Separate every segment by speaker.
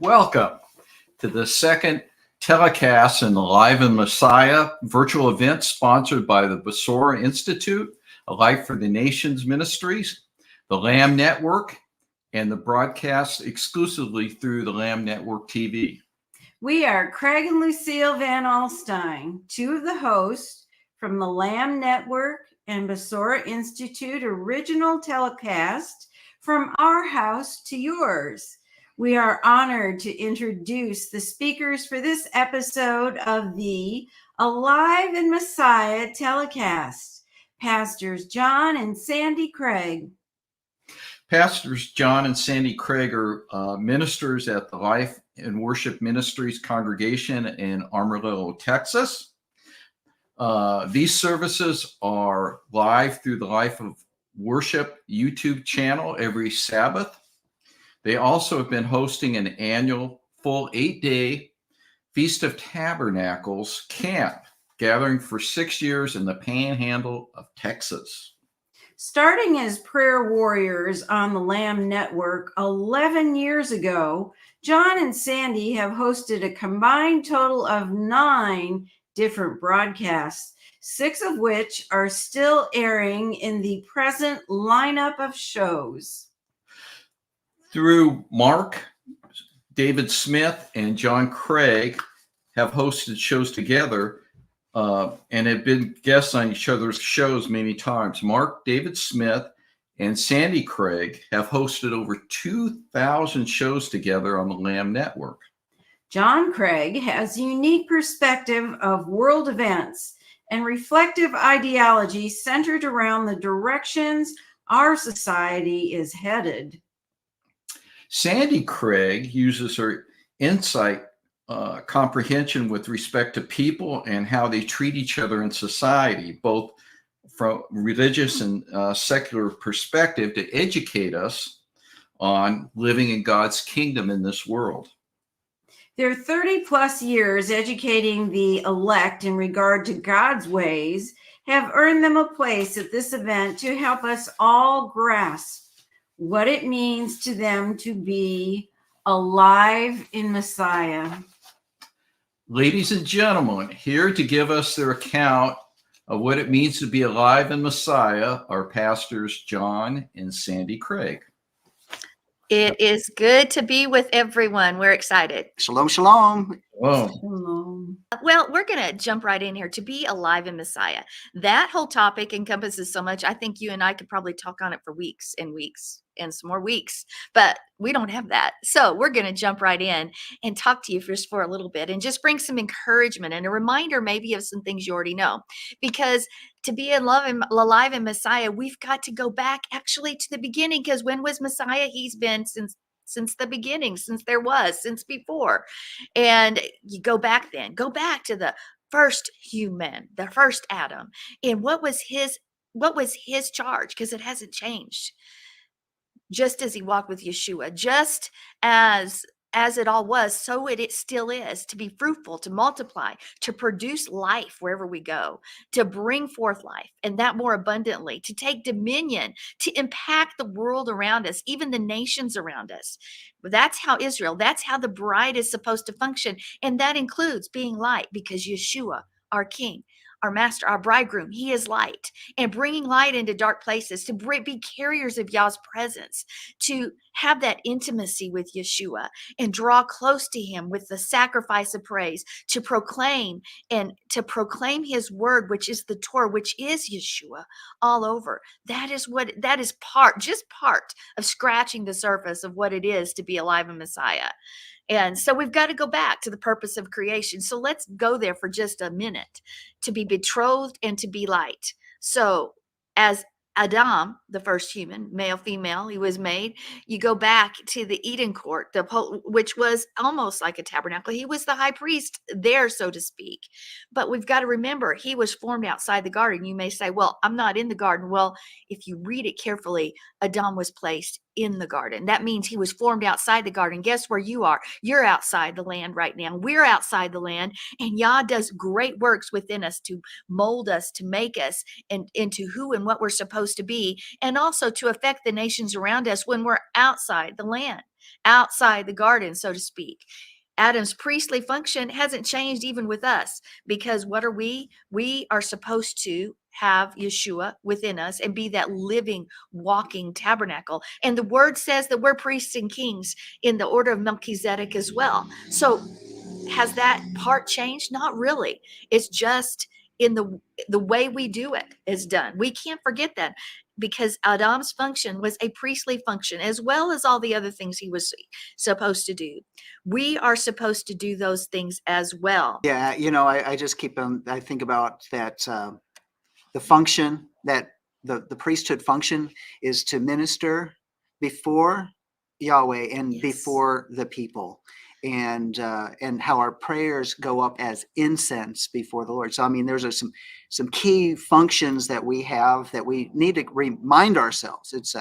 Speaker 1: Welcome to the second telecast in the Live in Messiah virtual event sponsored by the Basora Institute, A Life for the Nations Ministries, the Lamb Network, and the broadcast exclusively through the Lamb Network TV.
Speaker 2: We are Craig and Lucille Van Alstyne, two of the hosts from the Lamb Network and Basora Institute original telecast From Our House to Yours. We are honored to introduce the speakers for this episode of the Alive in Messiah telecast, Pastors John and Sandi Craig.
Speaker 1: Pastors John and Sandi Craig are ministers at the Life and Worship Ministries congregation in Amarillo, Texas. These services are live through the Life of Worship YouTube channel every Sabbath. They also have been hosting an annual full 8-day Feast of Tabernacles camp, gathering for 6 years in the Panhandle of Texas.
Speaker 2: Starting as prayer warriors on the Lamb Network 11 years ago, John and Sandi have hosted a combined total of 9 different broadcasts, 6 of which are still airing in the present lineup of shows.
Speaker 1: Through Mark, David Smith, and John Craig have hosted shows together and have been guests on each other's shows many times. Mark, David Smith, and Sandi Craig have hosted over 2,000 shows together on the Lamb Network.
Speaker 2: John Craig has a unique perspective of world events and reflective ideology centered around the directions our society is headed.
Speaker 1: Sandi Craig uses her insight comprehension with respect to people and how they treat each other in society, both from religious and secular perspective, to educate us on living in God's kingdom in this world.
Speaker 2: Their 30 plus years educating the elect in regard to God's ways have earned them a place at this event to help us all grasp what it means to them to be alive in Messiah.
Speaker 1: Ladies and gentlemen, here to give us their account of what it means to be alive in Messiah are Pastors John and Sandi Craig.
Speaker 3: It is good to be with everyone. We're excited.
Speaker 4: Shalom, shalom.
Speaker 1: Whoa.
Speaker 2: Shalom.
Speaker 3: Well, we're going to jump right in here. To be alive in Messiah. That whole topic encompasses so much. I think you and I could probably talk on it for weeks and weeks and some more weeks, but we don't have that. So we're going to jump right in and talk to you just for a little bit and just bring some encouragement and a reminder maybe of some things you already know. Because to be alive in Messiah, we've got to go back actually to the beginning, because when was Messiah? He's been since the beginning, since before. And you go back to the first human, the first Adam. And what was his charge? Because it hasn't changed. Just as he walked with Yeshua, just as it all was, so it still is, to be fruitful, to multiply, to produce life wherever we go, to bring forth life, and that more abundantly, to take dominion, to impact the world around us, even the nations around us. That's how that's how the bride is supposed to function. And that includes being light, because Yeshua, our King, our master, our bridegroom, he is light, and bringing light into dark places, to be carriers of Yah's presence, to have that intimacy with Yeshua and draw close to him with the sacrifice of praise, to proclaim his word, which is the Torah, which is Yeshua, all over. That is part of scratching the surface of what it is to be alive in Messiah. And so we've got to go back to the purpose of creation. So let's go there for just a minute. To be betrothed and to be light. So as Adam, the first human, male, female, he was made. You go back to the Eden court, which was almost like a tabernacle. He was the high priest there, so to speak. But we've got to remember, he was formed outside the garden. You may say, well, I'm not in the garden. Well, if you read it carefully, Adam was placed in the garden. That means he was formed outside the garden. Guess where you are? You're outside the land right now. We're outside the land, and Yah does great works within us to mold us, to make us into who and what we're supposed to be, and also to affect the nations around us when we're outside the land. outside the garden, so to speak. Adam's priestly function hasn't changed even with us, because what are we? We are supposed to have Yeshua within us and be that living, walking tabernacle. And the word says that we're priests and kings in the order of Melchizedek as well. So has that part changed? Not really. It's just in the way we do it is done. We can't forget that, because Adam's function was a priestly function as well as all the other things he was supposed to do. We are supposed to do those things as well.
Speaker 4: Yeah, I just keep on. I think about that. The function that the priesthood function is to minister before Yahweh and
Speaker 3: Yes.
Speaker 4: before the people, and how our prayers go up as incense before the Lord. So I mean, there's some key functions that we have that we need to remind ourselves. It's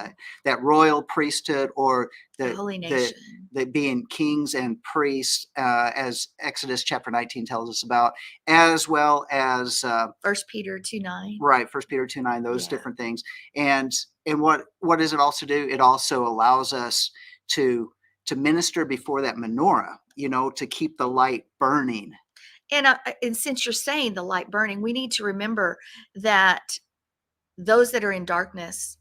Speaker 4: that royal priesthood, or
Speaker 3: The holy nation.
Speaker 4: the being kings and priests, as Exodus chapter 19 tells us about, as well as
Speaker 3: 1 Peter 2:9.
Speaker 4: right, 1 Peter 2:9, those
Speaker 3: Yeah.
Speaker 4: different things. And what does it also do? It also allows us to minister before that menorah, to keep the light burning.
Speaker 3: And since you're saying the light burning, we need to remember that those that are in darkness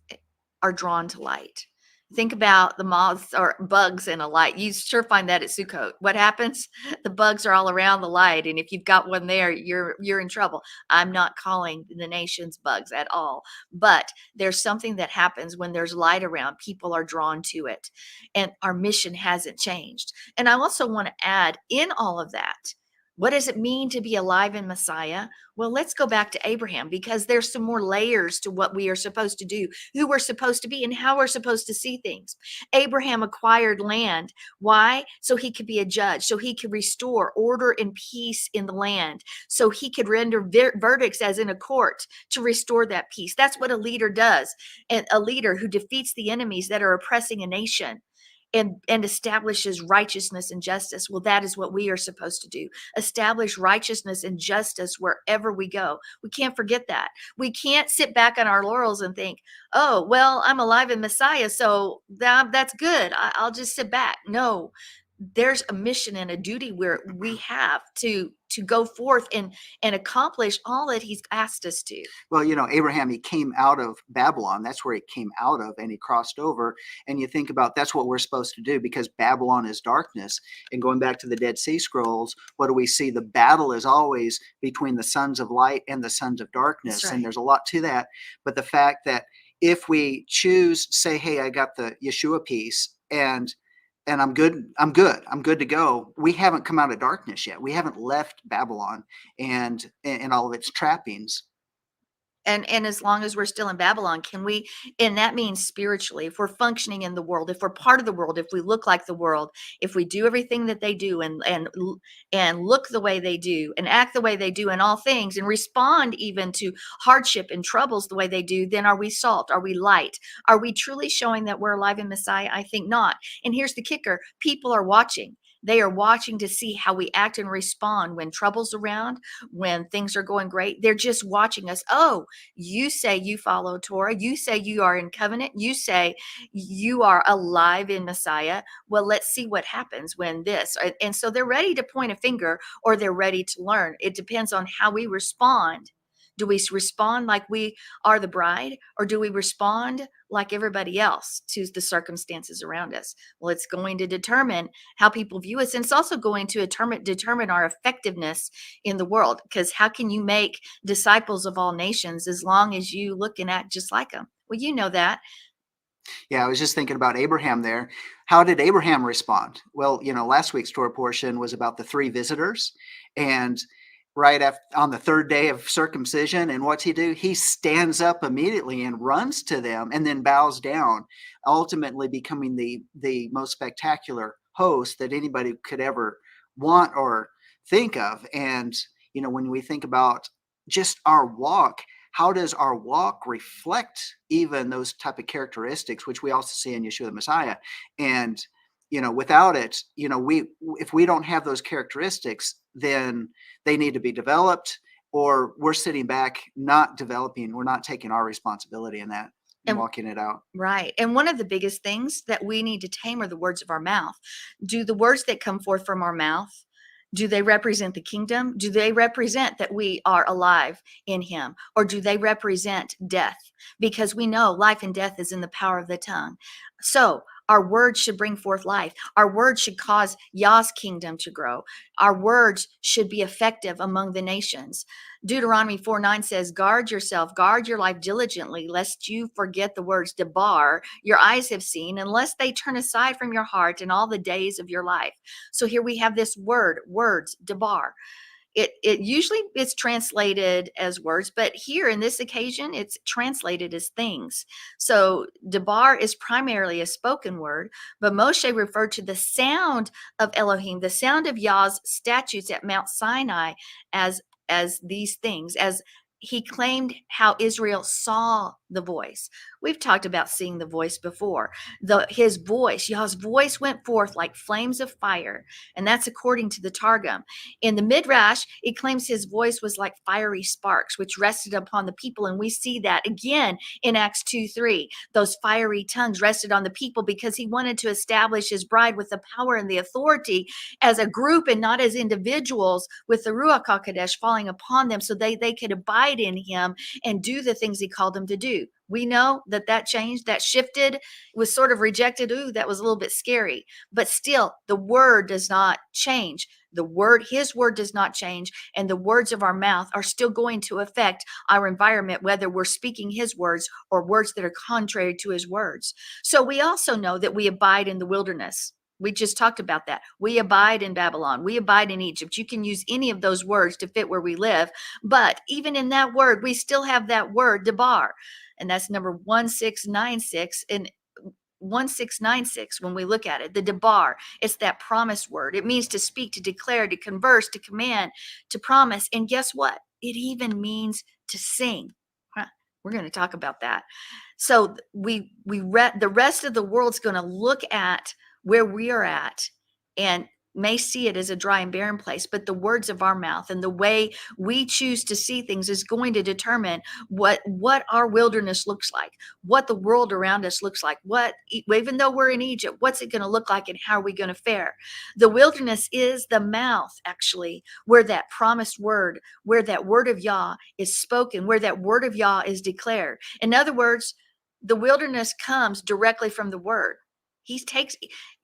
Speaker 3: are drawn to light. Think about the moths or bugs in a light. You sure find that at Sukkot. What happens? The bugs are all around the light, and if you've got one there, you're in trouble. I'm not calling the nations bugs at all, but there's something that happens when there's light around. People are drawn to it, and our mission hasn't changed. And I also want to add, in all of that, what does it mean to be alive in Messiah? Well, let's go back to Abraham, because there's some more layers to what we are supposed to do, who we're supposed to be, and how we're supposed to see things. Abraham acquired land. Why? So he could be a judge, so he could restore order and peace in the land, so he could render verdicts as in a court to restore that peace. That's what a leader does, and a leader who defeats the enemies that are oppressing a nation and establishes righteousness and justice. Well, that is what we are supposed to do. Establish righteousness and justice wherever we go. We can't forget that. We can't sit back on our laurels and think, oh, well, I'm alive in Messiah, so that's good. I'll just sit back. No, there's a mission and a duty where we have to go forth and accomplish all that he's asked us to.
Speaker 4: Well, Abraham, he came out of Babylon. That's where he came out of, and he crossed over. And you think about, that's what we're supposed to do, because Babylon is darkness. And going back to the Dead Sea Scrolls, what do we see? The battle is always between the sons of light and the sons of darkness.
Speaker 3: That's right.
Speaker 4: And there's a lot to that. But the fact that if we choose, say, hey, I got the Yeshua piece, and I'm good to go. We haven't come out of darkness yet. We haven't left Babylon and all of its trappings.
Speaker 3: And as long as we're still in Babylon, can we, and that means spiritually, if we're functioning in the world, if we're part of the world, if we look like the world, if we do everything that they do and look the way they do and act the way they do in all things and respond even to hardship and troubles the way they do, then are we salt? Are we light? Are we truly showing that we're alive in Messiah? I think not. And here's the kicker. People are watching. They are watching to see how we act and respond when trouble's around, when things are going great. They're just watching us. Oh, you say you follow Torah. You say you are in covenant. You say you are alive in Messiah. Well, let's see what happens when this. And so they're ready to point a finger, or they're ready to learn. It depends on how we respond. Do we respond like we are the bride, or do we respond like everybody else to the circumstances around us? Well, it's going to determine how people view us, and it's also going to determine our effectiveness in the world, because how can you make disciples of all nations as long as you look and act just like them? Well, you know that.
Speaker 4: Yeah, I was just thinking about Abraham there. How did Abraham respond? Well, last week's Torah portion was about the 3 visitors, and right after, on the 3rd day of circumcision, and what's he do? He stands up immediately and runs to them, and then bows down, ultimately becoming the most spectacular host that anybody could ever want or think of. And when we think about just our walk, how does our walk reflect even those type of characteristics, which we also see in Yeshua the Messiah? And without it, if we don't have those characteristics, then they need to be developed, or we're sitting back, not developing. We're not taking our responsibility in that. and
Speaker 3: And
Speaker 4: walking it out.
Speaker 3: right. And one of the biggest things that we need to tame are the words of our mouth. Do the words that come forth from our mouth, do they represent the kingdom? Do they represent that we are alive in him? Or do they represent death? Because we know life and death is in the power of the tongue. So our words should bring forth life. Our words should cause Yah's kingdom to grow. Our words should be effective among the nations. Deuteronomy 4:9 says, guard yourself, guard your life diligently, lest you forget the words debar your eyes have seen, unless they turn aside from your heart in all the days of your life. So here we have this word, words, debar. It usually it's translated as words, but here in this occasion, it's translated as things. So debar is primarily a spoken word, but Moshe referred to the sound of Elohim, the sound of Yah's statutes at Mount Sinai as these things, as he claimed how Israel saw the voice. We've talked about seeing the voice before. His voice, Yah's voice went forth like flames of fire, and that's according to the Targum. In the Midrash, it claims his voice was like fiery sparks, which rested upon the people, and we see that again in Acts 2:3. Those fiery tongues rested on the people because he wanted to establish his bride with the power and the authority as a group and not as individuals, with the Ruach HaKodesh falling upon them so they could abide in him and do the things he called them to do. We know that changed, that shifted, was sort of rejected. Ooh, that was a little bit scary. But still, the word does not change. His word does not change, and the words of our mouth are still going to affect our environment, whether we're speaking his words or words that are contrary to his words. So we also know that we abide in the wilderness. We just talked about that. We abide in Babylon. We abide in Egypt. You can use any of those words to fit where we live. But even in that word, we still have that word, debar. And that's number 1696. And 1696, when we look at it, the debar, it's that promised word. It means to speak, to declare, to converse, to command, to promise. And guess what? It even means to sing. We're going to talk about that. So the rest of the world's going to look at where we are at and may see it as a dry and barren place, but the words of our mouth and the way we choose to see things is going to determine what our wilderness looks like, what the world around us looks like, even though we're in Egypt, what's it going to look like and how are we going to fare? The wilderness is the mouth, actually, where that promised word, where that word of Yah is spoken, where that word of Yah is declared. In other words, the wilderness comes directly from the word.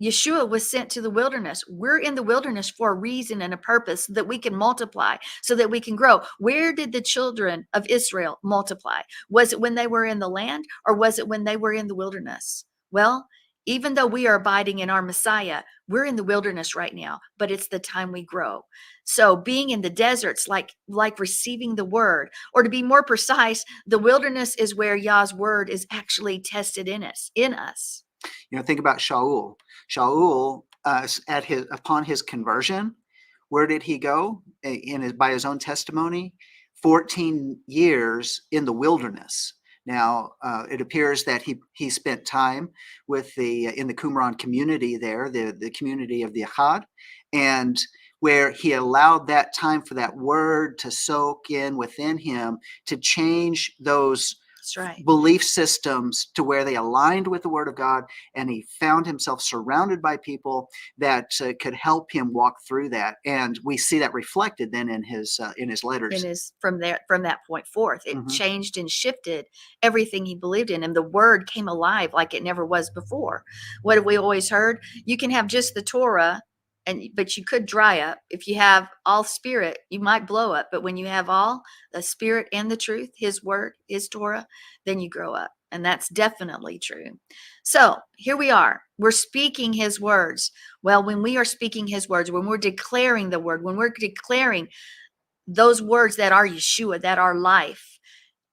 Speaker 3: Yeshua was sent to the wilderness. We're in the wilderness for a reason and a purpose, so that we can multiply, so that we can grow. Where did the children of Israel multiply? Was it when they were in the land, or was it when they were in the wilderness? Well, even though we are abiding in our Messiah, we're in the wilderness right now, but it's the time we grow. So being in the deserts, like receiving the word, or to be more precise, the wilderness is where Yah's word is actually tested in us.
Speaker 4: Think about Shaul. Shaul, upon his conversion, where did he go? By his own testimony, 14 years in the wilderness. Now, it appears that he spent time in the Qumran community there, the community of the Achad, and where he allowed that time for that word to soak in within him, to change those belief systems to where they aligned with the word of God, and he found himself surrounded by people that could help him walk through that. And we see that reflected then in his letters.
Speaker 3: From that point forth, it changed and shifted everything he believed in, and the word came alive like it never was before. What have we always heard? You can have just the Torah, but you could dry up. If you have all spirit, you might blow up. But when you have all the spirit and the truth, his word, his Torah, then you grow up. And that's definitely true. So here we are. We're speaking his words. Well, when we are speaking his words, when we're declaring the word, when we're declaring those words that are Yeshua, that are life,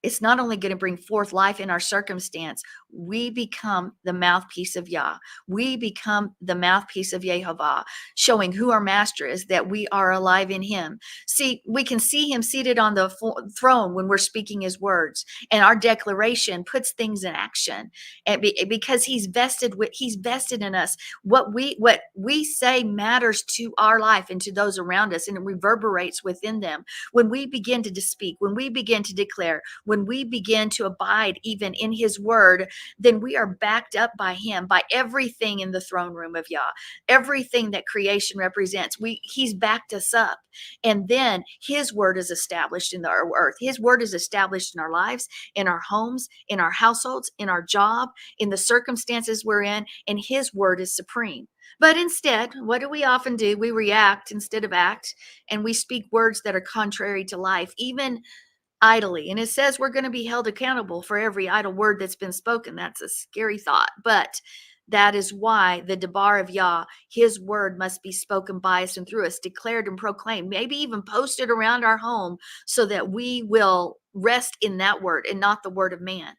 Speaker 3: it's not only going to bring forth life in our circumstance, we become the mouthpiece of Yah. We become the mouthpiece of Yehovah, showing who our master is, that we are alive in him. See, we can see him seated on the throne when we're speaking his words, and our declaration puts things in action. And because he's vested in us. What we say matters to our life and to those around us, and it reverberates within them. When we begin to speak, when we begin to declare, when when we begin to abide even in his word, then we are backed up by him, by everything in the throne room of Yah, everything that creation represents. He's backed us up. And then his word is established in the earth. His word is established in our lives, in our homes, in our households, in our job, in the circumstances we're in, and his word is supreme. But instead, what do we often do? We react instead of act, and we speak words that are contrary to life, even idly. And it says we're going to be held accountable for every idle word that's been spoken. That's a scary thought. But that is why the Debar of Yah, his word must be spoken by us and through us, declared and proclaimed, maybe even posted around our home so that we will rest in that word and not the word of man.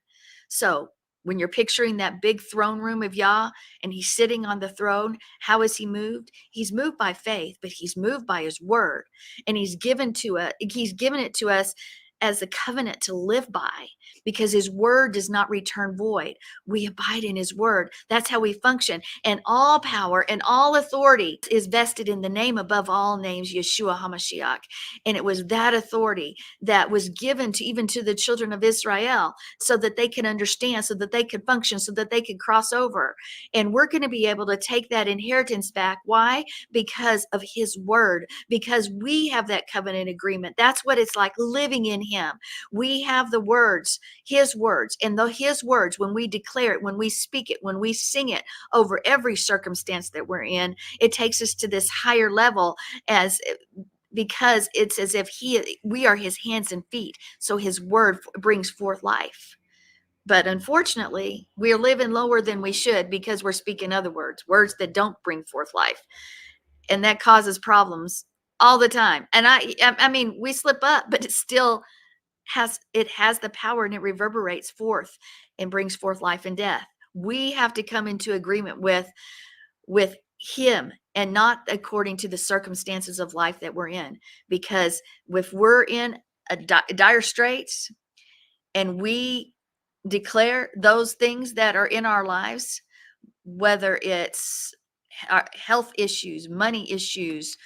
Speaker 3: So when you're picturing that big throne room of Yah and he's sitting on the throne, how is he moved? He's moved by faith, but he's moved by his word. And he's given it to us as a covenant to live by, because his word does not return void. We abide in his word. That's how we function. And all power and all authority is vested in the name above all names, Yeshua HaMashiach. And it was that authority that was given to even to the children of Israel so that they can understand, so that they could function, so that they could cross over. And we're going to be able to take that inheritance back. Why? Because of his word, because we have that covenant agreement. That's what it's like living in him. We have the words, his words, and his words, when we declare it, when we speak it, when we sing it over every circumstance that we're in, it takes us to this higher level because it's as if we are his hands and feet. So his word brings forth life. But unfortunately, we're living lower than we should because we're speaking other words that don't bring forth life. And that causes problems all the time. And I mean, we slip up, but it still has the power, and it reverberates forth and brings forth life and death. We have to come into agreement with him and not according to the circumstances of life that we're in. Because if we're in a dire straits and we declare those things that are in our lives, whether it's health issues, money issues,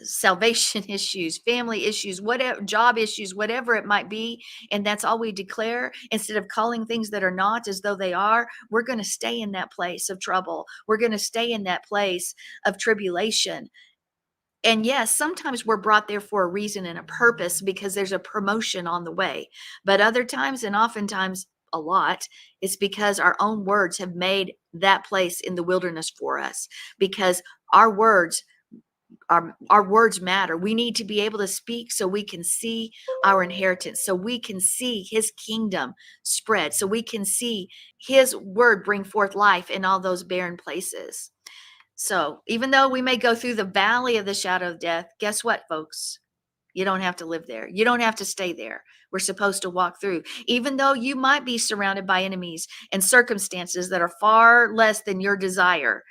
Speaker 3: salvation issues, family issues, whatever, job issues, whatever it might be, and that's all we declare, instead of calling things that are not as though they are, we're going to stay in that place of trouble. We're going to stay in that place of tribulation. And yes, sometimes we're brought there for a reason and a purpose because there's a promotion on the way. But other times, and oftentimes a lot, it's because our own words have made that place in the wilderness for us, because our words matter. We need to be able to speak so we can see our inheritance, so we can see his kingdom spread, so we can see his word bring forth life in all those barren places. So even though we may go through the valley of the shadow of death, guess what, folks? You don't have to live there. You don't have to stay there. We're supposed to walk through. Even though you might be surrounded by enemies and circumstances that are far less than your desire,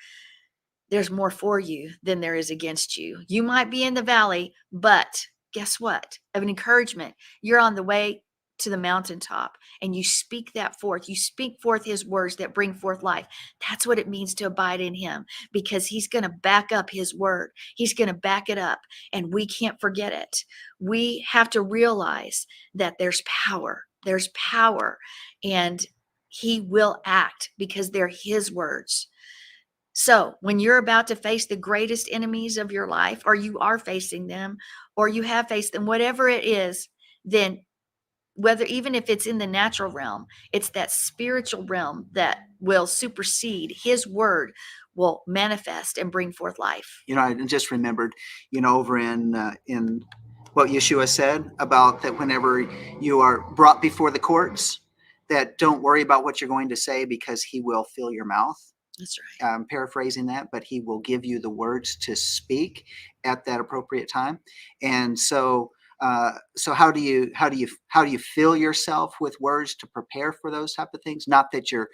Speaker 3: there's more for you than there is against you. You might be in the valley, but guess what? Of an encouragement, you're on the way to the mountaintop, and you speak that forth. You speak forth his words that bring forth life. That's what it means to abide in him, because he's going to back up his word. He's going to back it up, and we can't forget it. We have to realize that there's power. There's power, and he will act because they're his words. So when you're about to face the greatest enemies of your life, or you are facing them, or you have faced them, whatever it is, then even if it's in the natural realm, it's that spiritual realm that will supersede. His word will manifest and bring forth life.
Speaker 4: I just remembered, over in what Yeshua said about that whenever you are brought before the courts, that don't worry about what you're going to say, because he will fill your mouth.
Speaker 3: That's right.
Speaker 4: I'm paraphrasing that, but he will give you the words to speak at that appropriate time. And so how do you fill yourself with words to prepare for those type of things? Not that you're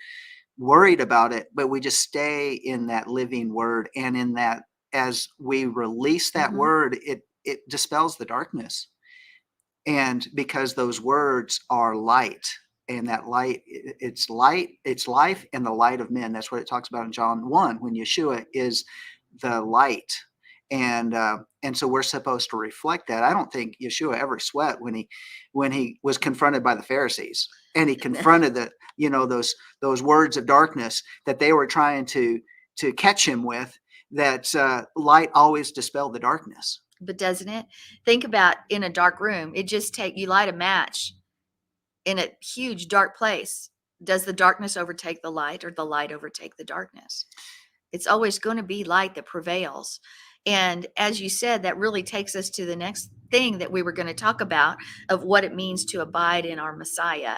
Speaker 4: worried about it, but we just stay in that living word, and in that, as we release that word, it dispels the darkness. And because those words are light, and that light, it's life and the light of men. That's what it talks about in John 1, when Yeshua is the light. And so we're supposed to reflect that. I don't think Yeshua ever sweat when he was confronted by the Pharisees, and he confronted those words of darkness that they were trying to catch him with. That light always dispelled the darkness.
Speaker 3: But doesn't it? Think about in a dark room, you light a match in a huge dark place. Does the darkness overtake the light, or the light overtake the darkness? It's always going to be light that prevails. And as you said, that really takes us to the next thing that we were going to talk about, of what it means to abide in our Messiah.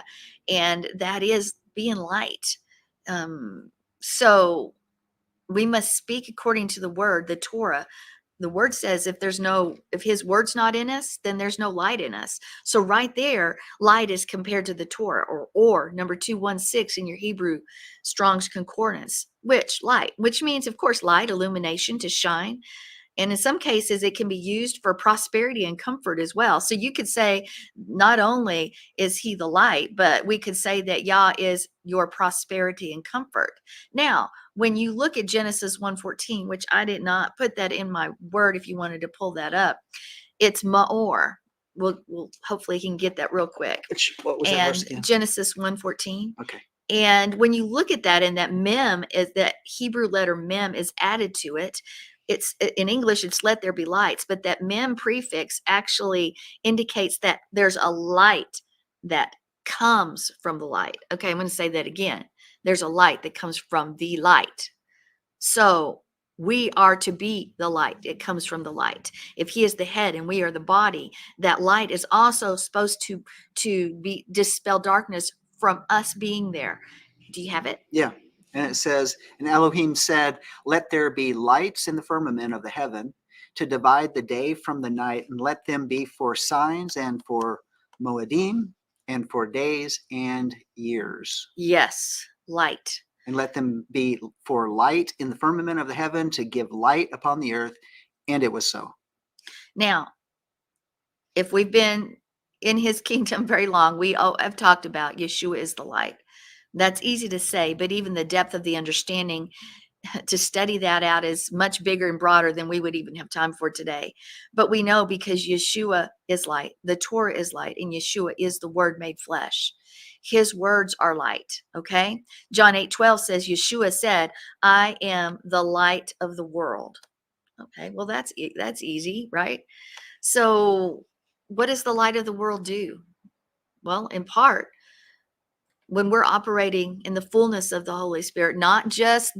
Speaker 3: And that is being light. So we must speak according to the word, the Torah. The word says if his word's not in us, then there's no light in us. So right there, light is compared to the Torah, or number 216 in your Hebrew Strong's Concordance, which means, of course, light, illumination, to shine. And in some cases, it can be used for prosperity and comfort as well. So you could say, not only is he the light, but we could say that Yah is your prosperity and comfort. Now, when you look at Genesis 1:14, which I did not put that in my word, if you wanted to pull that up, it's Ma'or. We'll hopefully he can get that real quick.
Speaker 4: What was that verse again?
Speaker 3: Genesis 1:14.
Speaker 4: Okay.
Speaker 3: And when you look at that, and that mem is that Hebrew letter mem is added to it. It's in English, it's let there be lights, but that mem prefix actually indicates that there's a light that comes from the light. Okay, I'm going to say that again. There's a light that comes from the light. So we are to be the light. It comes from the light. If he is the head and we are the body, that light is also supposed to be dispel darkness from us being there. Do you have it?
Speaker 4: Yeah. And it says, and Elohim said, let there be lights in the firmament of the heaven to divide the day from the night, and let them be for signs and for moedim and for days and years.
Speaker 3: Yes, light.
Speaker 4: And let them be for light in the firmament of the heaven to give light upon the earth. And it was so.
Speaker 3: Now, if we've been in his kingdom very long, we all have talked about Yeshua is the light. That's easy to say, but even the depth of the understanding to study that out is much bigger and broader than we would even have time for today. But we know, because Yeshua is light, the Torah is light, and Yeshua is the Word made flesh. His words are light, okay? John 8:12 says, Yeshua said, I am the light of the world. Okay, well, that's easy, right? So what does the light of the world do? Well, in part, when we're operating in the fullness of the Holy Spirit, not just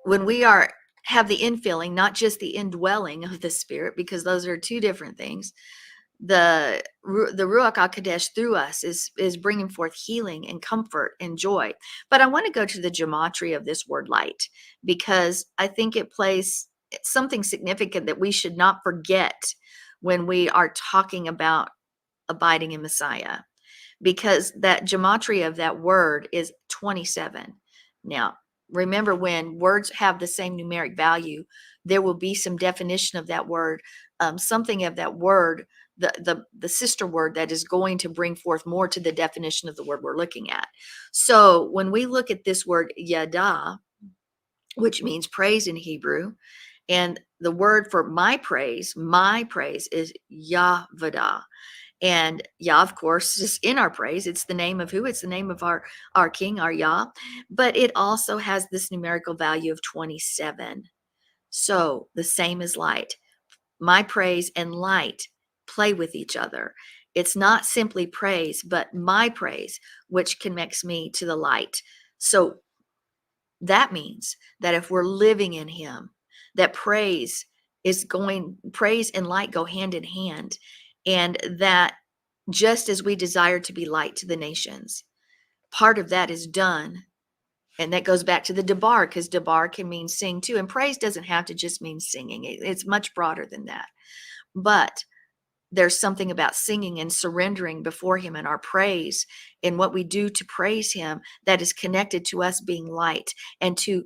Speaker 3: when we have the infilling, not just the indwelling of the Spirit, because those are two different things. The Ruach HaKodesh through us is bringing forth healing and comfort and joy. But I want to go to the gematria of this word light, because I think it plays something significant that we should not forget when we are talking about abiding in Messiah, because that gematria of that word is 27. Now, remember, when words have the same numeric value, there will be some definition of that word, something of that word, the sister word, that is going to bring forth more to the definition of the word we're looking at. So when we look at this word yada, which means praise in Hebrew, and the word for my praise is Yahvadah. And Yah, of course, is in our praise. It's the name of who? It's the name of our King, our Yah. But it also has this numerical value of 27. So the same as light. My praise and light play with each other. It's not simply praise, but my praise, which connects me to the light. So that means that if we're living in him, that praise and light go hand in hand. And that just as we desire to be light to the nations, part of that is done. And that goes back to the debar, because debar can mean sing too. And praise doesn't have to just mean singing. It's much broader than that. But there's something about singing and surrendering before him, and our praise and what we do to praise him that is connected to us being light, and to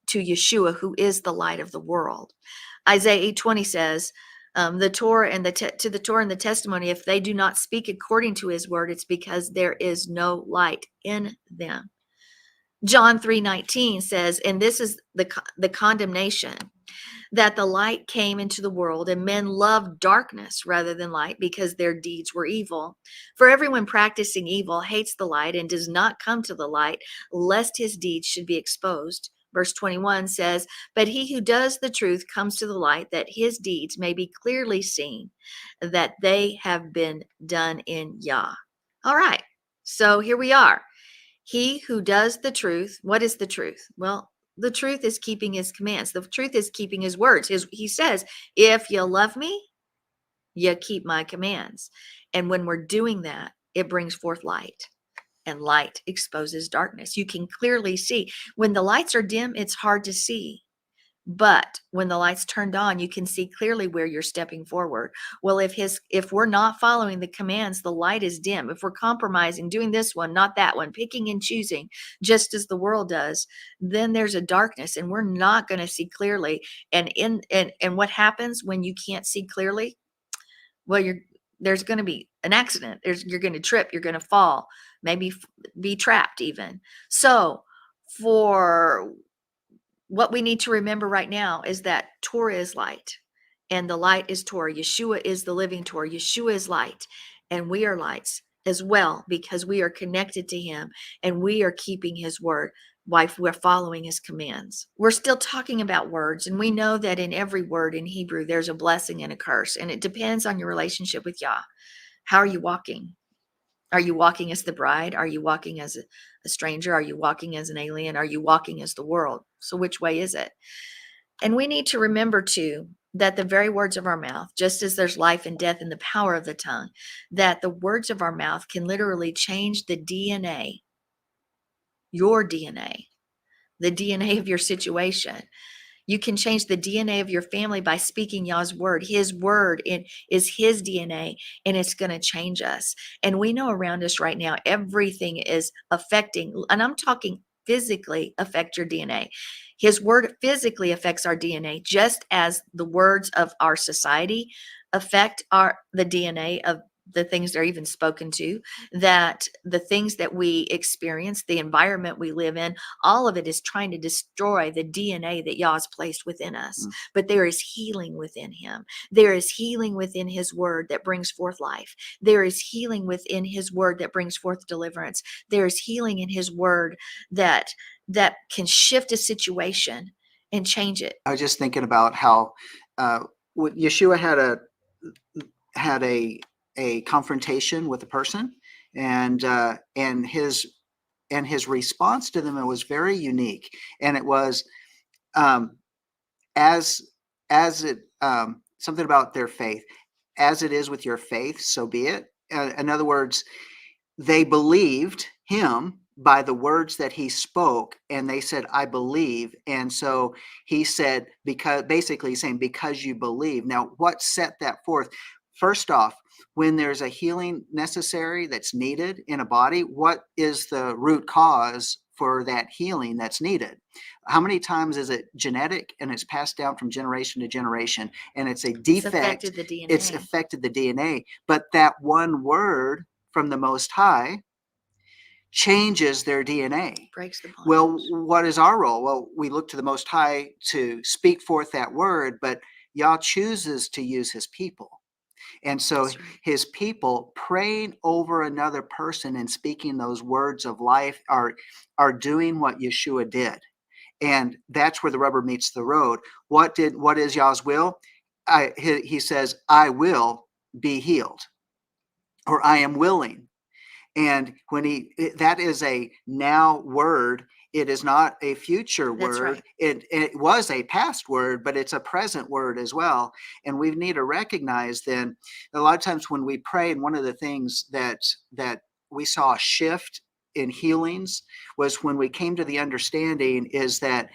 Speaker 3: Yeshua, who is the light of the world. Isaiah 8:20 says, the Torah and to the Torah and the testimony, if they do not speak according to his word, it's because there is no light in them. John 3:19 says, and this is the condemnation, that the light came into the world and men loved darkness rather than light because their deeds were evil. For everyone practicing evil hates the light and does not come to the light, lest his deeds should be exposed. Verse 21 says, but he who does the truth comes to the light, that his deeds may be clearly seen, that they have been done in Yah. All right, so here we are. He who does the truth, what is the truth? Well, the truth is keeping his commands. The truth is keeping his words. He says, if you love me, you keep my commands. And when we're doing that, it brings forth light. And light exposes darkness. You can clearly see. When the lights are dim, it's hard to see. But when the lights turned on, you can see clearly where you're stepping forward. Well, if we're not following the commands, the light is dim. If we're compromising, doing this one, not that one, picking and choosing, just as the world does, then there's a darkness, and we're not going to see clearly. And what happens when you can't see clearly? Well, there's going to be an accident. You're going to trip. You're going to fall. Maybe be trapped even. So for what we need to remember right now is that Torah is light, and the light is Torah. Yeshua is the living Torah. Yeshua is light, and we are lights as well because we are connected to him and we are keeping his word. We're following his commands. We're still talking about words, and we know that in every word in Hebrew, there's a blessing and a curse, and it depends on your relationship with Yah. How are you walking? Are you walking as the bride? Are you walking as a stranger? Are you walking as an alien? Are you walking as the world? So which way is it? And we need to remember too, that the very words of our mouth, just as there's life and death in the power of the tongue, that the words of our mouth can literally change the DNA, your DNA, the DNA of your situation. You can change the DNA of your family by speaking Yah's word. His word is his DNA, and it's going to change us. And we know around us right now, everything is affecting, and I'm talking physically affect your DNA. His word physically affects our DNA, just as the words of our society affect the DNA of the things they're even spoken to, that the things that we experience, the environment we live in, all of it is trying to destroy the DNA that Yah's placed within us. But there is healing within him. There is healing within his word that brings forth life. There is healing within his word that brings forth deliverance. There is healing in his word that can shift a situation and change it.
Speaker 4: I was just thinking about how Yeshua had a confrontation with a person, and his response to them, it was very unique, and it was as it something about their faith, as it is with your faith, so be it. In other words, they believed him by the words that he spoke, and they said, I believe. And so he said, basically saying, because you believe. Now, what set that forth? First off, when there's a healing necessary that's needed in a body, what is the root cause for that healing that's needed? How many times is it genetic and it's passed down from generation to generation, and it's a defect? It's affected the DNA. But that one word from the Most High changes their DNA.
Speaker 3: Breaks the bond.
Speaker 4: Well, what is our role? Well, we look to the Most High to speak forth that word, but Yah chooses to use his people. And so his people praying over another person and speaking those words of life are doing what Yeshua did. And that's where the rubber meets the road. What is Yah's will? He says, I will be healed, or I am willing. And that is a now word. It is not a future word.
Speaker 3: Right.
Speaker 4: It was a past word, but it's a present word as well. And we need to recognize then, a lot of times when we pray, and one of the things that we saw a shift in healings was when we came to the understanding is that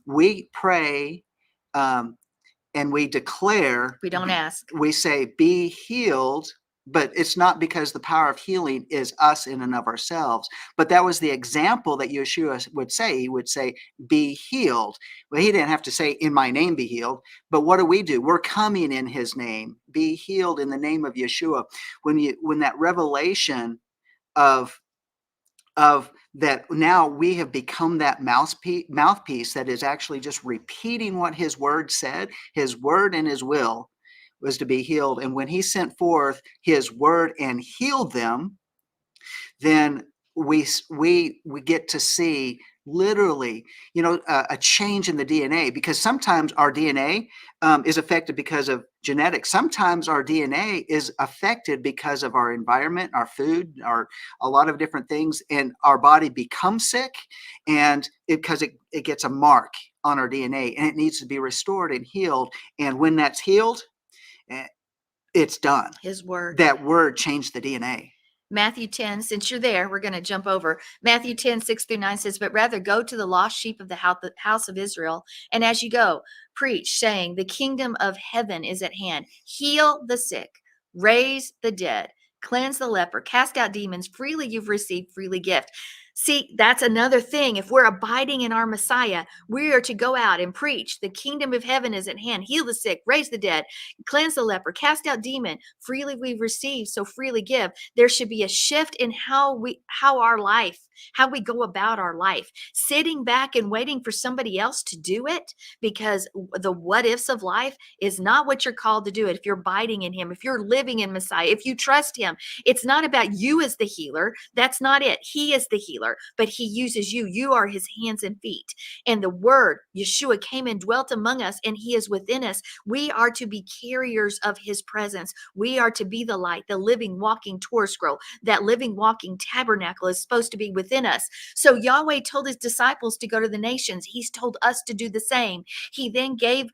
Speaker 4: we pray and we declare.
Speaker 3: We don't ask.
Speaker 4: We say, be healed. But it's not because the power of healing is us in and of ourselves. But that was the example that Yeshua would say. He would say, be healed. Well, he didn't have to say, in my name be healed. But what do? We're coming in his name. Be healed in the name of Yeshua. When that revelation of of that now we have become that mouthpiece that is actually just repeating what his word said. His word and his will was to be healed. And when he sent forth his word and healed them, then we get to see literally, a change in the DNA, because sometimes our DNA is affected because of genetics. Sometimes our DNA is affected because of our environment, our food, a lot of different things, and our body becomes sick, and because it gets a mark on our DNA, and it needs to be restored and healed. And when that's healed, it's done.
Speaker 3: His word.
Speaker 4: That word changed the DNA.
Speaker 3: Matthew 10, since you're there, we're going to jump over. Matthew 10, 6-9 says, but rather go to the lost sheep of the house of Israel. And as you go, preach, saying, the kingdom of heaven is at hand. Heal the sick, raise the dead, cleanse the leper, cast out demons. Freely you've received, freely gift. See, that's another thing. If we're abiding in our Messiah, we are to go out and preach. The kingdom of heaven is at hand. Heal the sick, raise the dead, cleanse the leper, cast out demon. Freely we've received, so freely give. There should be a shift in how we go about our life. Sitting back and waiting for somebody else to do it, because the what ifs of life is not what you're called to do. It if you're abiding in him, if you're living in Messiah, if you trust him, it's not about you as the healer. That's not it. He is the healer, but he uses you. You are his hands and feet. And the word, Yeshua, came and dwelt among us, and he is within us. We are to be carriers of his presence. We are to be the light, the living, walking Torah scroll. That living, walking tabernacle is supposed to be within us. So Yahweh told his disciples to go to the nations. He's told us to do the same. He then gave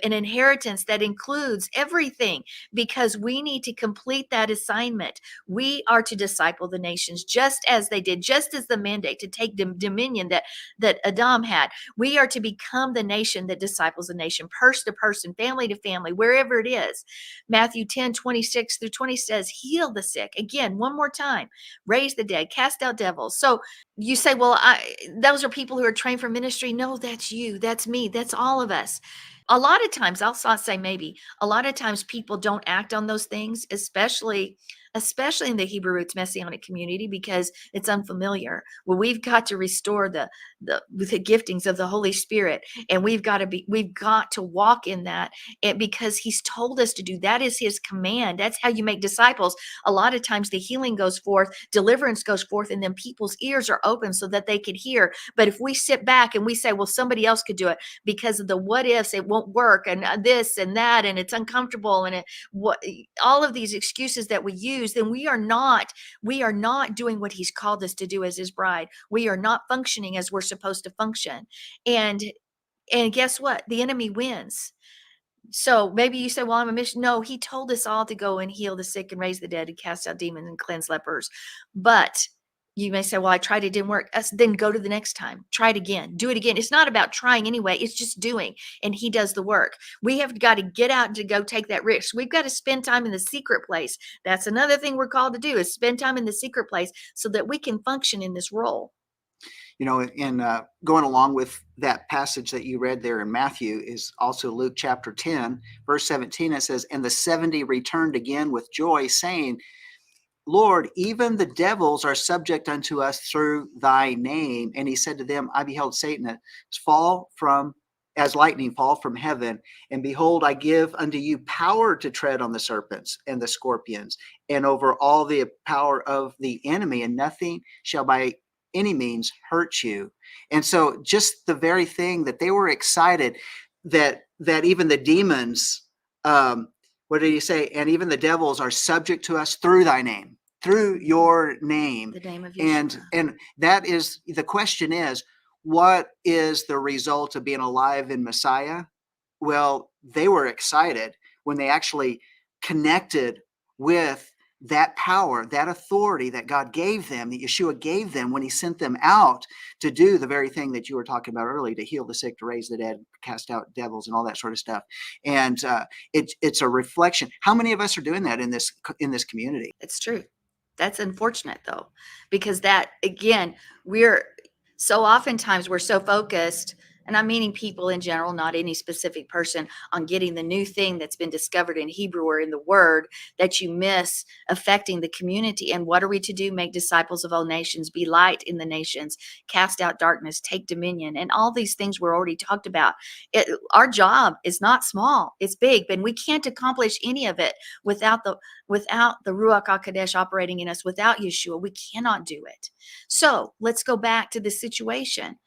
Speaker 3: an inheritance that includes everything, because we need to complete that assignment. We are to disciple the nations just as they did, just as the mandate to take dominion that Adam had. We are to become the nation that disciples the nation, person to person, family to family, wherever it is. Matthew 10, 26-20 says, heal the sick. Again, one more time, raise the dead, cast out devils. So you say, well, those are people who are trained for ministry. No, that's you. That's me. That's all of us. A lot of times, I'll say maybe, a lot of times people don't act on those things, especially in the Hebrew roots Messianic community, because it's unfamiliar. Well, we've got to restore the giftings of the Holy Spirit, and we've got to walk in that, and because he's told us to do that. Is his command. That's how you make disciples. A lot of times the healing goes forth, deliverance goes forth, and then people's ears are open so that they could hear. But if we sit back and we say, well, somebody else could do it because of the what ifs, it won't work, and this and that, and it's uncomfortable, and all of these excuses that we use, then we are not doing what he's called us to do as his bride. We are not functioning as we're supposed to function. And guess what? The enemy wins. So maybe you say, well, I'm a mission. No, he told us all to go and heal the sick and raise the dead and cast out demons and cleanse lepers. But you may say, well, I tried, it didn't work. Then go to the next time. Try it again. Do it again. It's not about trying anyway. It's just doing. And he does the work. We have got to get out and to go take that risk. We've got to spend time in the secret place. That's another thing we're called to do, is spend time in the secret place so that we can function in this role.
Speaker 4: In going along with that passage that you read there in Matthew is also Luke chapter 10, verse 17. It says, and the 70 returned again with joy, saying, Lord, even the devils are subject unto us through thy name. And he said to them, I beheld Satan as lightning fall from heaven. And behold, I give unto you power to tread on the serpents and the scorpions, and over all the power of the enemy, and nothing shall by any means hurt you. And so just the very thing that they were excited that even the demons, what did he say? And even the devils are subject to us through thy name, through your name.
Speaker 3: The name of Yeshua.
Speaker 4: And that is, the question is, what is the result of being alive in Messiah? Well, they were excited when they actually connected with that power, that authority that God gave them, that Yeshua gave them when he sent them out to do the very thing that you were talking about earlier, to heal the sick, to raise the dead, cast out devils, and all that sort of stuff. And it's a reflection. How many of us are doing that in this community?
Speaker 3: It's true. That's unfortunate, though, because that, again, we're so oftentimes we're so focused and I'm meaning people in general, not any specific person, on getting the new thing that's been discovered in Hebrew or in the word that you miss affecting the community. And what are we to do? Make disciples of all nations, be light in the nations, cast out darkness, take dominion, and all these things were already talked about. Our job is not small, it's big, and we can't accomplish any of it without the Ruach HaKodesh operating in us, without Yeshua. We cannot do it. So let's go back to the situation.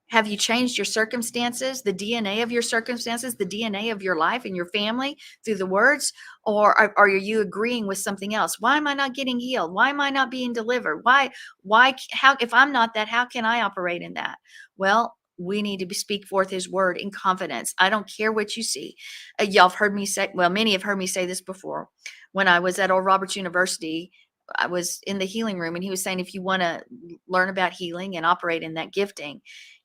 Speaker 3: Have you changed your circumstances, the DNA of your circumstances, the DNA of your life and your family through the words? Or are you agreeing with something else? Why am I not getting healed? Why am I not being delivered? How, if I'm not that, how can I operate in that? Well, we need to speak forth his word in confidence. I don't care what you see. Y'all have heard me say, well, many have heard me say this before. When I was at Oral Roberts University, I was in the healing room, and he was saying, if you want to learn about healing and operate in that gifting.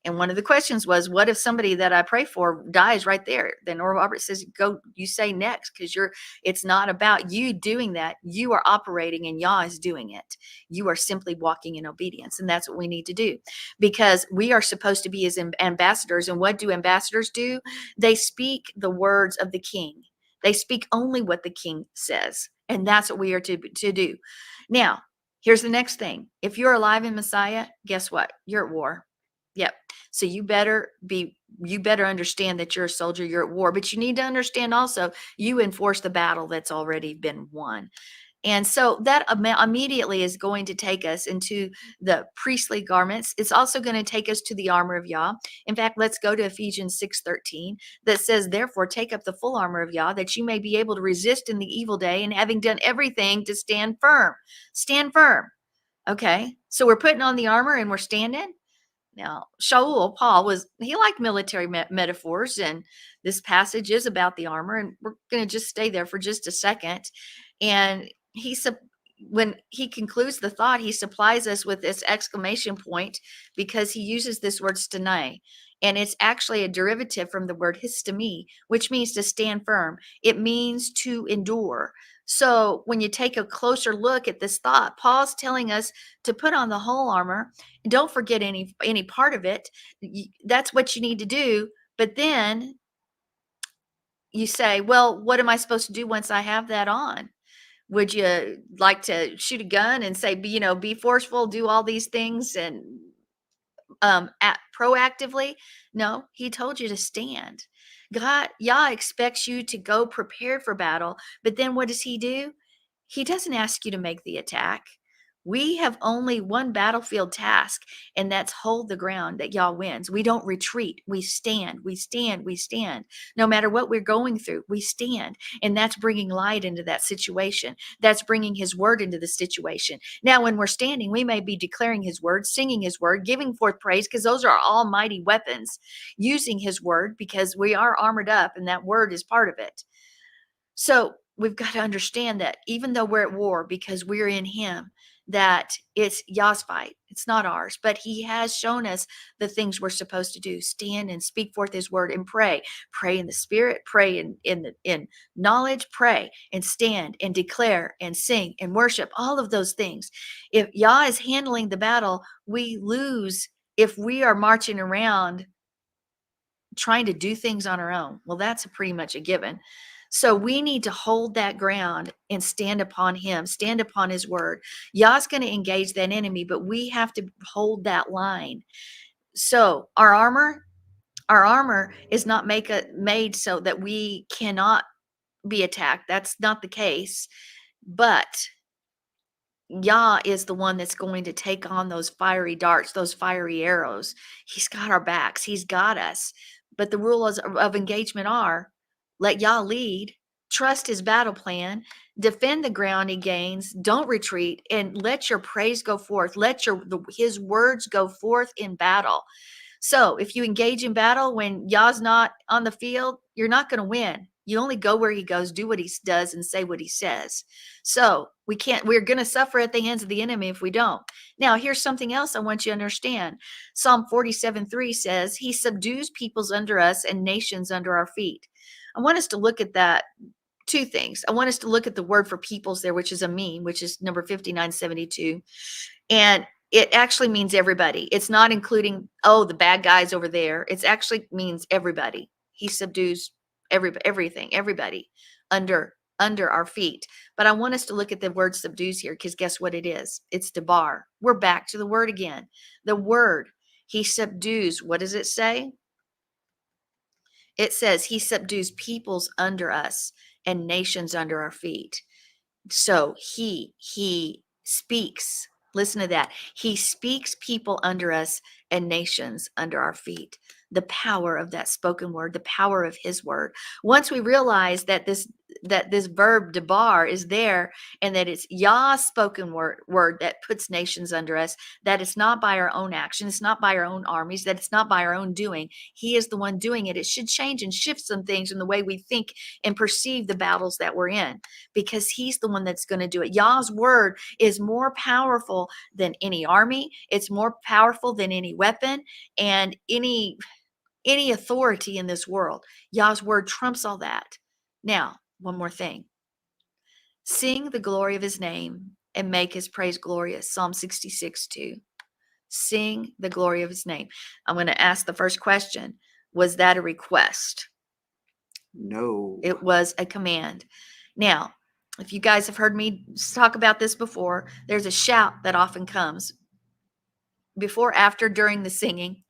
Speaker 3: And one of the questions was, what if somebody that I pray for dies right there? Then Oral Roberts says, go, you say next, because it's not about you doing that. You are operating and Yah is doing it. You are simply walking in obedience. And that's what we need to do, because we are supposed to be his ambassadors. And what do ambassadors do? They speak the words of the king. They speak only what the king says. And that's what we are to do. Now, here's the next thing. If you're alive in Messiah, guess what? You're at war. Yep. So you better understand that you're a soldier, you're at war, but you need to understand also you enforce the battle that's already been won. And so that immediately is going to take us into the priestly garments. It's also going to take us to the armor of Yah. In fact, let's go to Ephesians 6:13 that says, therefore, take up the full armor of Yah, that you may be able to resist in the evil day, and having done everything, to stand firm. Stand firm. Okay. So we're putting on the armor and we're standing. Now, Paul he liked military metaphors, and this passage is about the armor, and we're going to just stay there for just a second. And when he concludes the thought, he supplies us with this exclamation point, because he uses this word stenai, and it's actually a derivative from the word histemi, which means to stand firm. It means to endure. So when you take a closer look at this thought, Paul's telling us to put on the whole armor. Don't forget any part of it. That's what you need to do. But then you say, well, what am I supposed to do once I have that on? Would you like to shoot a gun and say, be forceful, do all these things and proactively? No, he told you to stand. Yah expects you to go prepared for battle, but then what does he do? He doesn't ask you to make the attack. We have only one battlefield task, and that's hold the ground that Yah wins. We don't retreat. We stand, we stand, we stand. No matter what we're going through, we stand. And that's bringing light into that situation. That's bringing his word into the situation. Now, when we're standing, we may be declaring his word, singing his word, giving forth praise, because those are almighty weapons, using his word, because we are armored up, and that word is part of it. So we've got to understand that even though we're at war, because we're in him, that it's Yah's fight. It's not ours, but he has shown us the things we're supposed to do. Stand and speak forth his word and pray. Pray in the spirit, pray in knowledge, pray and stand and declare and sing and worship, all of those things. If Yah is handling the battle, we lose if we are marching around trying to do things on our own. Well, that's pretty much a given. So we need to hold that ground and stand upon him, stand upon his word. Yah's going to engage that enemy, but we have to hold that line. So our armor is not made so that we cannot be attacked. That's not the case. But Yah is the one that's going to take on those fiery darts, those fiery arrows. He's got our backs. He's got us. But the rules of engagement are: let Yah lead, trust his battle plan, defend the ground he gains, don't retreat, and let your praise go forth. Let his words go forth in battle. So if you engage in battle when Yah's not on the field, you're not going to win. You only go where he goes, do what he does, and say what he says. So we're going to suffer at the hands of the enemy if we don't. Now, here's something else I want you to understand. Psalm 47:3 says, he subdues peoples under us and nations under our feet. I want us to look at that. Two things. I want us to look at the word for peoples there, which is a meme, which is number 5972. And it actually means everybody. It's not including, oh, the bad guys over there. It actually means everybody. He subdues everything, everybody under our feet. But I want us to look at the word subdues here, because guess what it is? It's debar. We're back to the word again. The word, he subdues. What does it say? It says he subdues peoples under us and nations under our feet. So he speaks. Listen to that. He speaks people under us and nations under our feet. The power of that spoken word, the power of his word. Once we realize that this verb debar is there, and that it's Yah's spoken word that puts nations under us, that it's not by our own action, it's not by our own armies, that it's not by our own doing. He is the one doing it. It should change and shift some things in the way we think and perceive the battles that we're in, because he's the one that's going to do it. Yah's word is more powerful than any army. It's more powerful than any weapon and any authority in this world. Yah's word trumps all that. Now, one more thing. Sing the glory of his name and make his praise glorious. Psalm 66:2. Sing the glory of his name. I'm going to ask the first question. Was that a request?
Speaker 4: No.
Speaker 3: It was a command. Now, if you guys have heard me talk about this before, there's a shout that often comes before, after, during the singing.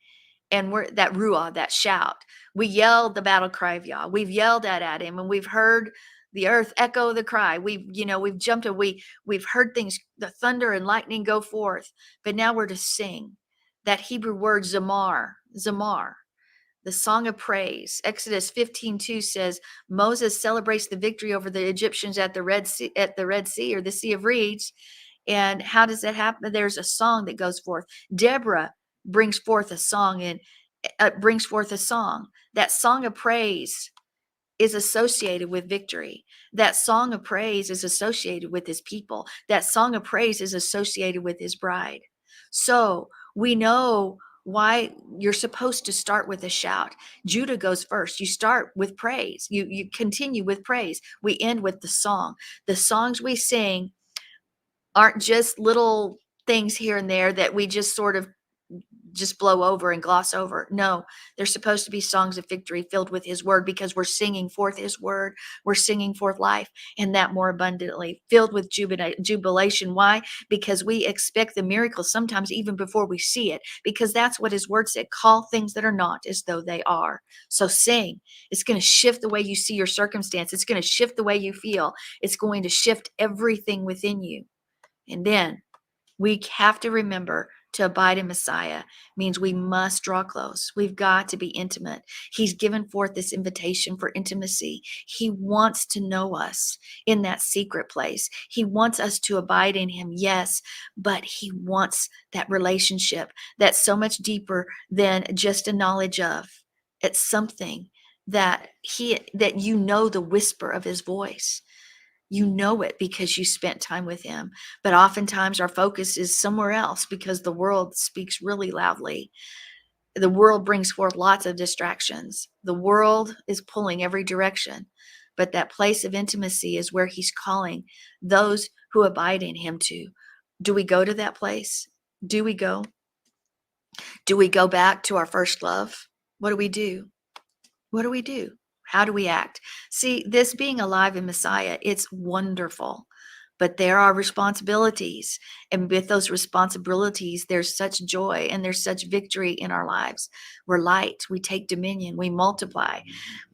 Speaker 3: And we're that ruah, that shout. We yelled the battle cry of Yah. We've yelled at him, and we've heard the earth echo the cry. We've jumped, and we've heard things, the thunder and lightning go forth. But now we're to sing that Hebrew word zamar, the song of praise. Exodus 15:2 says Moses celebrates the victory over the Egyptians at the Red Sea, or the Sea of Reeds. And how does that happen? There's a song that goes forth. Deborah brings forth a song, and that song of praise is associated with victory. That song of praise is associated with his people. That song of praise is associated with his bride. So we know why you're supposed to start with a shout. Judah goes first. You start with praise. You continue with praise. We end with the song. The songs we sing aren't just little things here and there that we just sort of just blow over and gloss over. No, they're supposed to be songs of victory filled with his word, because we're singing forth his word. We're singing forth life, and that more abundantly, filled with jubilation. Why? Because we expect the miracle sometimes even before we see it, because that's what his word said. Call things that are not as though they are. So sing. It's going to shift the way you see your circumstance. It's going to shift the way you feel. It's going to shift everything within you. And then we have to remember, to abide in Messiah means we must draw close. We've got to be intimate. He's given forth this invitation for intimacy. He wants to know us in that secret place. He wants us to abide in him, yes, but he wants that relationship that's so much deeper than just a knowledge of. It's something that you know the whisper of his voice. You know it because you spent time with him. But oftentimes our focus is somewhere else, because the world speaks really loudly. The world brings forth lots of distractions. The world is pulling every direction. But that place of intimacy is where he's calling those who abide in him to. Do we go to that place? Do we go? Do we go back to our first love? What do we do? What do we do? How do we act? See, this being alive in Messiah, it's wonderful, but there are responsibilities. And with those responsibilities, there's such joy and there's such victory in our lives. We're light. We take dominion. We multiply.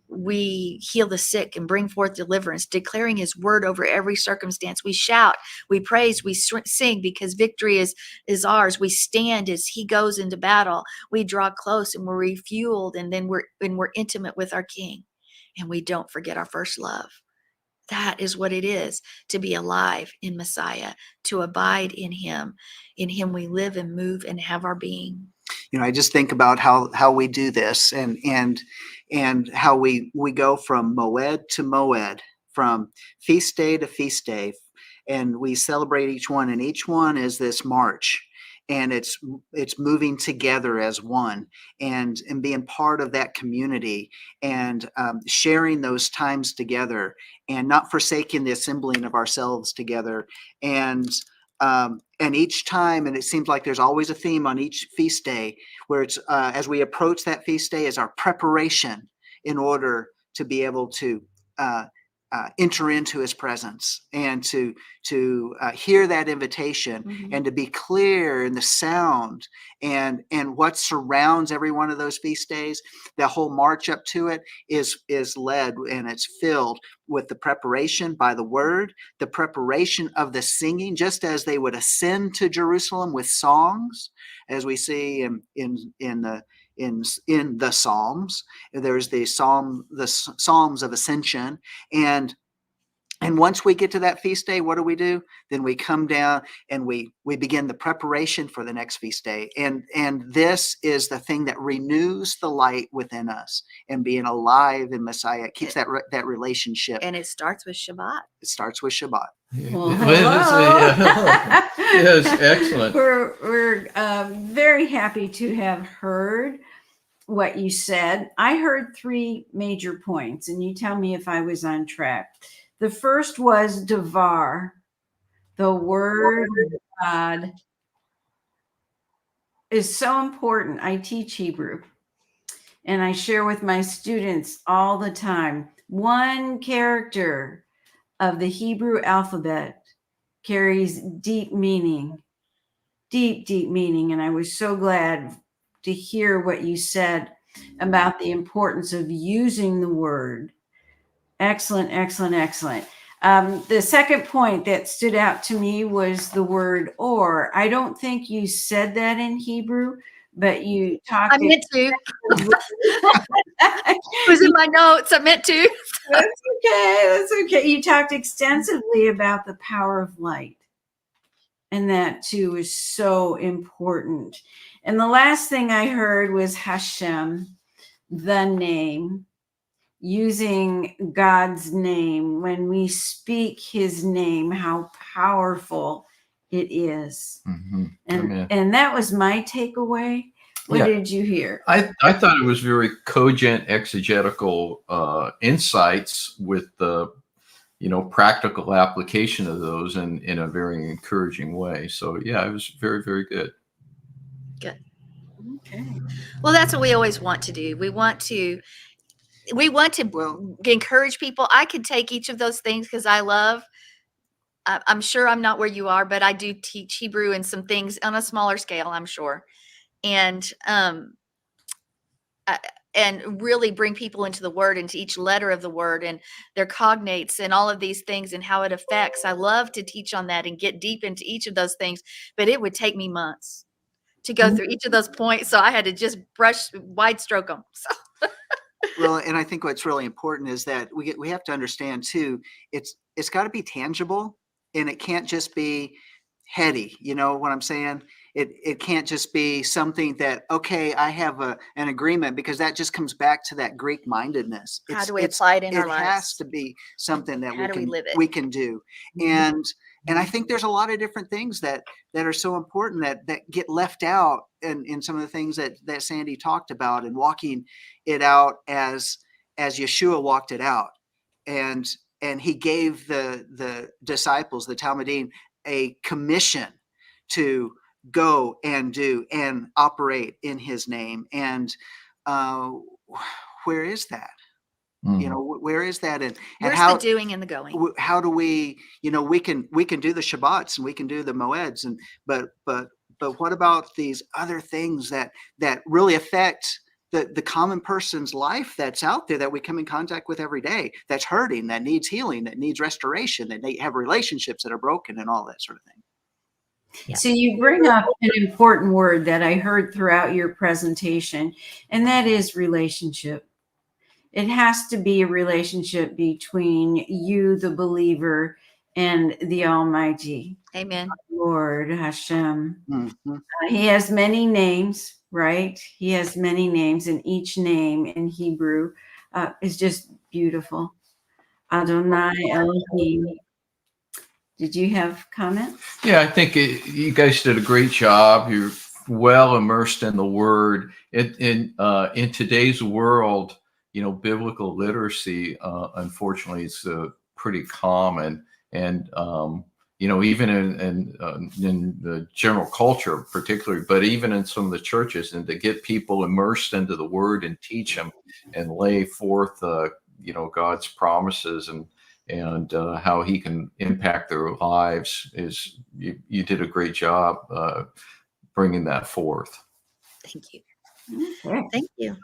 Speaker 3: We heal the sick and bring forth deliverance, declaring his word over every circumstance. We shout, we praise, we sing, because victory is ours. We stand as he goes into battle. We draw close and we're refueled, and then we're intimate with our King. And we don't forget our first love. That is what it is to be alive in Messiah, to abide in him. In him we live and move and have our being.
Speaker 4: I just think about how we do this, and how we go from Moed to Moed, from feast day to feast day, and we celebrate each one, and each one is this march, and it's moving together as one, and being part of that community, and sharing those times together, and not forsaking the assembling of ourselves together, and And each time, and it seems like there's always a theme on each feast day, where it's as we approach that feast day is our preparation in order to be able to enter into his presence and to hear that invitation and to be clear in the sound and what surrounds every one of those feast days. The whole march up to it is led and it's filled with the preparation by the word, the preparation of the singing, just as they would ascend to Jerusalem with songs, as we see in the Psalms. There's the Psalms of Ascension, and once we get to that feast day, what do? Then we come down and we begin the preparation for the next feast day. And this is the thing that renews the light within us, and being alive in Messiah. It keeps that relationship.
Speaker 3: And it starts with Shabbat.
Speaker 4: It starts with Shabbat.
Speaker 2: Well,
Speaker 1: Yes, excellent.
Speaker 2: We're very happy to have heard what you said. I heard 3 major points, and you tell me if I was on track. The first was Devar, the word of God, is so important. I teach Hebrew, and I share with my students all the time. One character of the Hebrew alphabet carries deep meaning, deep meaning. And I was so glad to hear what you said about the importance of using the word. Excellent. The second point that stood out to me was the word or. I don't think you said that in Hebrew, but you talked.
Speaker 3: I meant to. It was in my notes. I meant to.
Speaker 2: That's okay. You talked extensively about the power of light. And that too is so important. And the last thing I heard was Hashem, the name. Using God's name, when we speak his name, how powerful it is. And that was my takeaway. What did you hear?
Speaker 1: I thought it was very cogent exegetical insights with the practical application of those in a very encouraging way. So yeah, it was very, very good.
Speaker 3: Good.
Speaker 2: Okay.
Speaker 3: Well, that's what we always want to do. We want to encourage people. I could take each of those things because I'm sure I'm not where you are, but I do teach Hebrew and some things on a smaller scale, I'm sure. And really bring people into the word, into each letter of the word and their cognates and all of these things and how it affects. I love to teach on that and get deep into each of those things, but it would take me months to go through each of those points. So I had to just wide stroke them. So.
Speaker 4: Well, and I think what's really important is that we have to understand too, it's got to be tangible, and it can't just be heady. You know what I'm saying? It can't just be something that, okay, I have an agreement, because that just comes back to that Greek mindedness.
Speaker 3: How do we apply it in our lives?
Speaker 4: It has to be something that we can do. And I think there's a lot of different things that are so important that get left out in some of the things that Sandi talked about, and walking it out as Yeshua walked it out. And he gave the disciples, the Talmudim, a commission to go and do and operate in his name. And where is that? Where is that? And
Speaker 3: where's
Speaker 4: how
Speaker 3: the doing and the going?
Speaker 4: How do we, we can do the Shabbats and we can do the Moeds, but what about these other things that really affect the common person's life that's out there, that we come in contact with every day, that's hurting, that needs healing, that needs restoration, that they have relationships that are broken, and all that sort of thing.
Speaker 2: Yeah. So you bring up an important word that I heard throughout your presentation, and that is relationship. It has to be a relationship between you, the believer, and the Almighty.
Speaker 3: Amen.
Speaker 2: Lord Hashem.
Speaker 4: Mm-hmm.
Speaker 2: He has many names, right? He has many names, and each name in Hebrew is just beautiful. Adonai Elohim. Did you have comments?
Speaker 1: Yeah, I think you guys did a great job. You're well immersed in the word. In today's world, biblical literacy, unfortunately, is pretty common. And, even in the general culture particularly, but even in some of the churches, and to get people immersed into the word and teach them and lay forth, God's promises and how he can impact their lives is, you did a great job bringing that forth.
Speaker 3: Thank you.
Speaker 2: Okay.
Speaker 3: Thank you.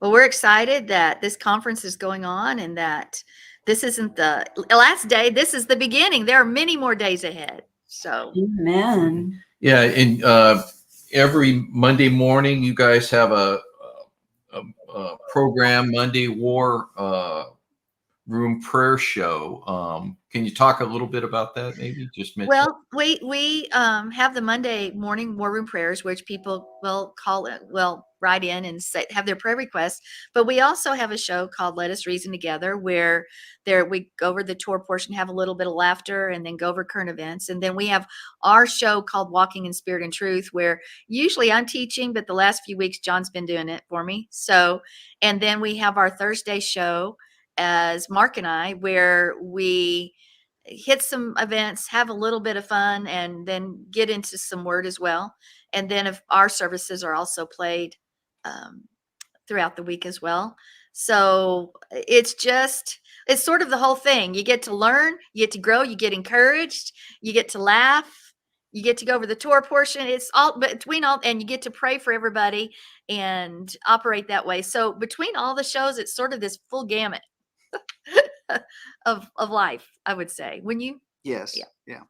Speaker 3: Well, we're excited that this conference is going on and that this isn't the last day. This is the beginning. There are many more days ahead. So,
Speaker 2: Amen.
Speaker 1: Yeah, and every Monday morning, you guys have a program, Monday War Room Prayer Show. Can you talk a little bit about that? Maybe just mention.
Speaker 3: well, we have the Monday morning war room prayers, which people will write in and have their prayer requests. But we also have a show called Let Us Reason Together, where we go over the tour portion, have a little bit of laughter, and then go over current events. And then we have our show called Walking in Spirit and Truth, where usually I'm teaching, but the last few weeks John's been doing it for me. So, and then we have our Thursday show as Mark and I, where we hit some events, have a little bit of fun, and then get into some word as well. And then if our services are also played throughout the week as well. So it's sort of the whole thing. You get to learn, you get to grow, you get encouraged, you get to laugh, you get to go over the tour portion. It's all between all, and you get to pray for everybody and operate that way. So between all the shows, it's sort of this full gamut of life, I would say. When you
Speaker 4: Yes.
Speaker 3: Yeah.
Speaker 4: Yeah.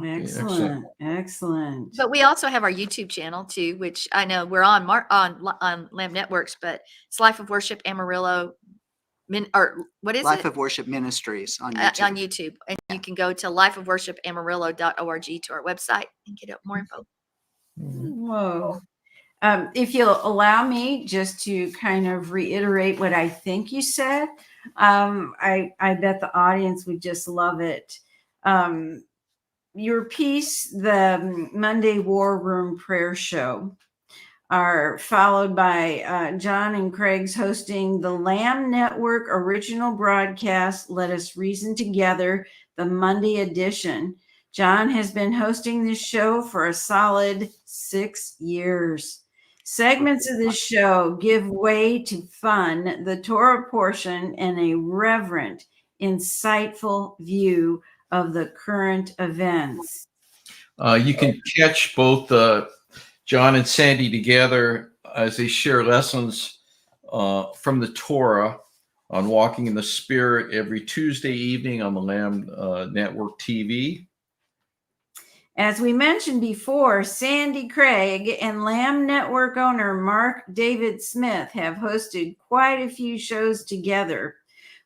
Speaker 2: Excellent. Excellent.
Speaker 3: But we also have our YouTube channel too, which I know we're on Lamb Networks, but it's Life of Worship Amarillo, what is
Speaker 4: Life
Speaker 3: it?
Speaker 4: of Worship Ministries on YouTube.
Speaker 3: On YouTube, and you can go to lifeofworshipamarillo.org to our website and get more info.
Speaker 2: Whoa. If you'll allow me just to kind of reiterate what I think you said, I bet the audience would just love it. Your piece, the Monday War Room Prayer Show, are followed by John and Craig's hosting the Lamb Network original broadcast, Let Us Reason Together, the Monday edition. John has been hosting this show for a solid 6 years. Segments of this show give way to fun, the Torah portion, and a reverent, insightful view of the current events.
Speaker 1: You can catch both John and Sandi together as they share lessons from the Torah on walking in the Spirit every Tuesday evening on the Lamb Network TV.
Speaker 2: As we mentioned before, Sandi Craig and Lamb Network owner Mark David Smith have hosted quite a few shows together.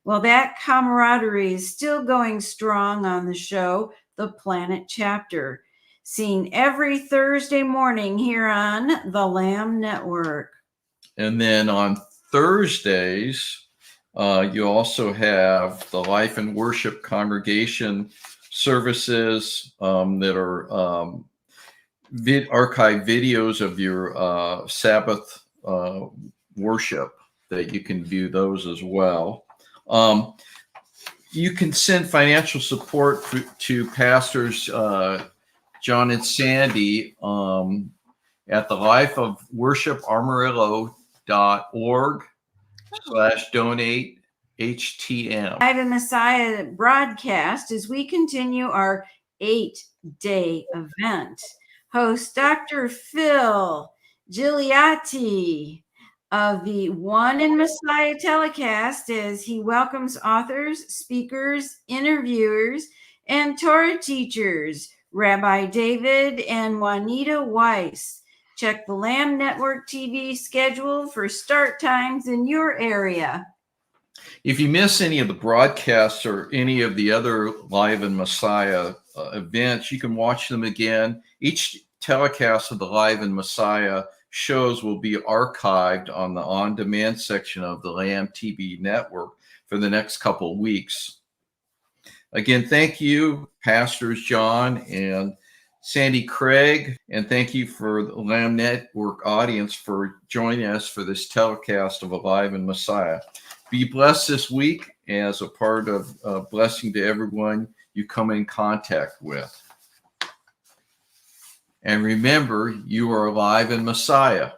Speaker 2: Well, that camaraderie is still going strong on the show, The Planet Chapter, seen every Thursday morning here on the Lamb Network.
Speaker 1: And then on Thursdays, you also have the Life and Worship Congregation services that are archived videos of your Sabbath worship, that you can view those as well. You can send financial support to pastors John and Sandi at the Life of Worship Amarillo.org/donate HTM.
Speaker 2: Live in Messiah broadcast as we continue our 8-day event. Host Dr. Phil Gigliotti of the One in Messiah telecast as he welcomes authors, speakers, interviewers, and Torah teachers, Rabbi David and Juanita Weiss. Check the Lamb Network TV schedule for start times in your area.
Speaker 1: If you miss any of the broadcasts or any of the other Live in Messiah events, you can watch them again. Each telecast of the Live in Messiah shows will be archived on the on-demand section of the Lamb TV network for the next couple of weeks. Again, thank you, Pastors John and Sandi Craig, and thank you for the Lamb Network audience for joining us for this telecast of Alive in Messiah. Be blessed this week as a part of blessing to everyone you come in contact with. And remember, you are alive in Messiah.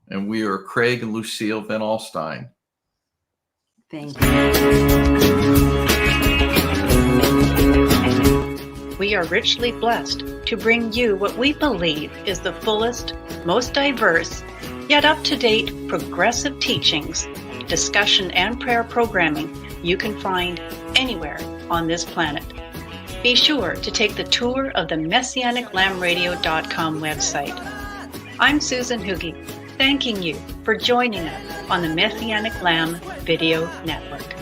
Speaker 1: And we are Craig and Lucille Van Alstyne.
Speaker 2: Thank you.
Speaker 5: We are richly blessed to bring you what we believe is the fullest, most diverse, yet up-to-date progressive teachings, discussion, and prayer programming you can find anywhere on this planet. Be sure to take the tour of the MessianicLambRadio.com website. I'm Susan Hoogie, thanking you for joining us on the Messianic Lamb Video Network.